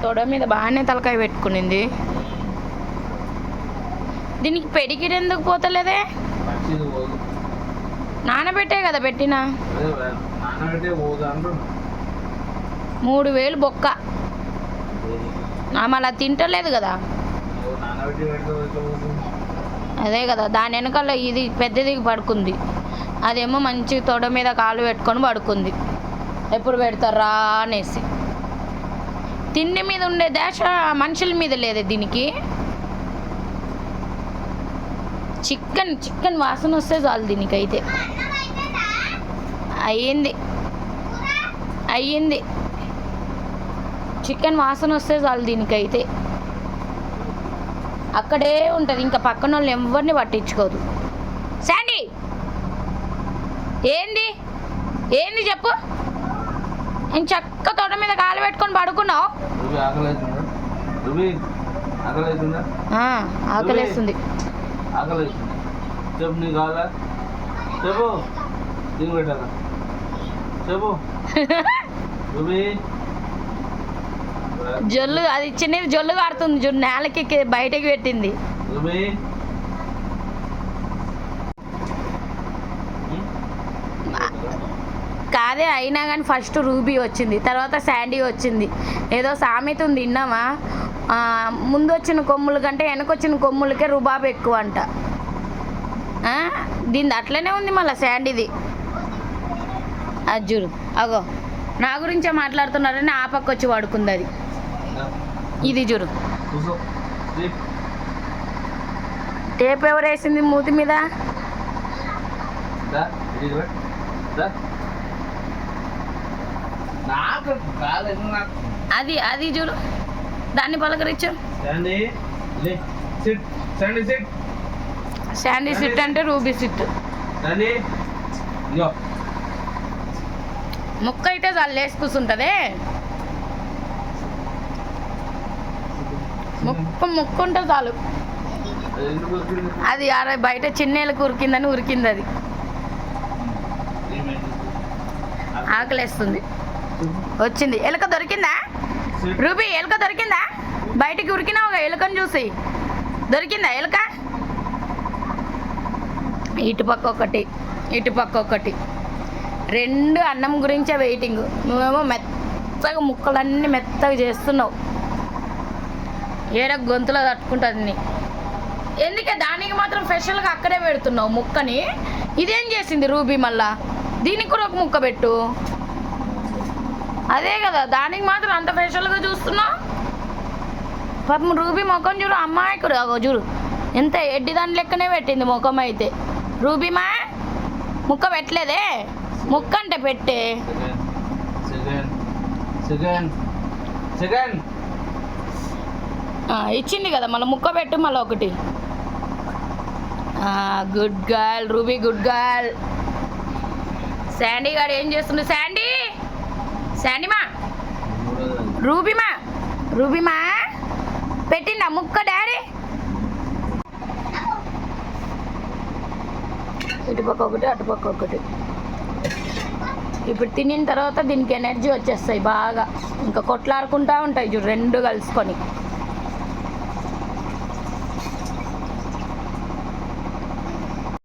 తొడ మీద బాగానే తలకాయ పెట్టుకునింది. దీనికి పెడిగిరి ఎందుకు పోతలేదే? నానబెట్టే కదా పెట్టినా. 3000 బొక్క. మళ్ళీ తింటలేదు కదా. అదే కదా, దాని వెనకాల ఇది పెద్దది పడుకుంది, అదేమో మంచి తొడ మీద కాలు పెట్టుకొని పడుకుంది. ఎప్పుడు పెడతారా అనేసి. తిండి మీద ఉండే దేశ మనుషుల మీద లేదే దీనికి. చికెన్ వాసన వస్తే చాలు దీనికైతే. అయ్యింది చికెన్ వాసన వస్తే చాలు దీనికైతే. అక్కడే ఉంటుంది, ఇంకా పక్కన వాళ్ళు ఎవరిని పట్టించుకోదు. శాండీ ఏంది చెప్పు. నేను చక్క తోట మీద కాలు పెట్టుకొని పడుకున్నావు. ఆకలేస్తుంది. చెప్పు నీ కావాలా? చెప్పు దీని పెట్టాలా? చెప్పు. జొల్లు అది చిన్నది జొల్లు కారుతుంది, నేలకి బయటకి పెట్టింది. కాదే, అయినా కానీ ఫస్ట్ రూబీ వచ్చింది, తర్వాత శాండీ వచ్చింది. ఏదో సామెత ఉంది విన్నామా, ముందు వచ్చిన కొమ్ముల కంటే వెనకొచ్చిన కొమ్ములకే రుబాబు ఎక్కువ అంట. దీన్ని అట్లనే ఉంది మళ్ళీ శాండీది. అది చూడు, అగో నా గురించే మాట్లాడుతున్నారని ఆ పక్క వచ్చి పడుకుంది అది. ఇది చూడు, టేప్ ఎవరు వేసింది మూతి మీద? అది చూడు, దాన్ని పలకరించు. శాండీ సిట్ అంటే రూబీ సిట్. ముక్క అయితే చాలు లేసి కూర్చుంటుంది. ముక్క ఉంటే చాలు. అది బయట చిన్నేళ్ళకు ఉరికిందని ఉరికింది అది. ఆకలేస్తుంది. వచ్చింది ఎలుక దొరికిందా రూబీ? ఎలుక దొరికిందా? బయటికి ఉరికినావుగా ఎలుకను చూసి. దొరికిందా ఎలుక? ఇటుపక్క ఒకటి రెండు అన్నం గురించే వెయిటింగ్. నువ్వేమో మెత్తగా ముక్కలన్నీ మెత్తగా చేస్తున్నావు. ఏడ గొంతులో తట్టుకుంటుంది. ఎందుకే దానికి మాత్రం స్పెషల్గా అక్కడే పెడుతున్నావు ముక్కని? ఇదేం చేసింది రూబీ? మళ్ళా దీనికి కూడా ఒక ముక్క పెట్టు. అదే కదా, దానికి మాత్రం అంత స్పెషల్గా చూస్తున్నావు. పాపం రూబీ ముఖం చూడు, అమ్మాయికుడు అగో చూడు, ఎంత ఎడ్డి దాని లెక్కనే పెట్టింది ముఖం అయితే. రూబీమా ముక్క పెట్టలేదే? ముక్క అంటే పెట్టే. ఇచ్చింది కదా, మళ్ళీ ముక్క పెట్టు మళ్ళీ ఒకటి. Good girl ruby, good girl. Sandy గారు ఏం చేస్తుంది? శాండీమా రూబీమా పెట్టిందా ముక్క డాడీ? ఇటుపక్క ఒకటి అటుపక్క ఒకటి. ఇప్పుడు తినిన తర్వాత దీనికి ఎనర్జీ వచ్చేస్తాయి బాగా, ఇంకా కొట్లాడుకుంటూ ఉంటాయి చూడు రెండు కలుసుకొని.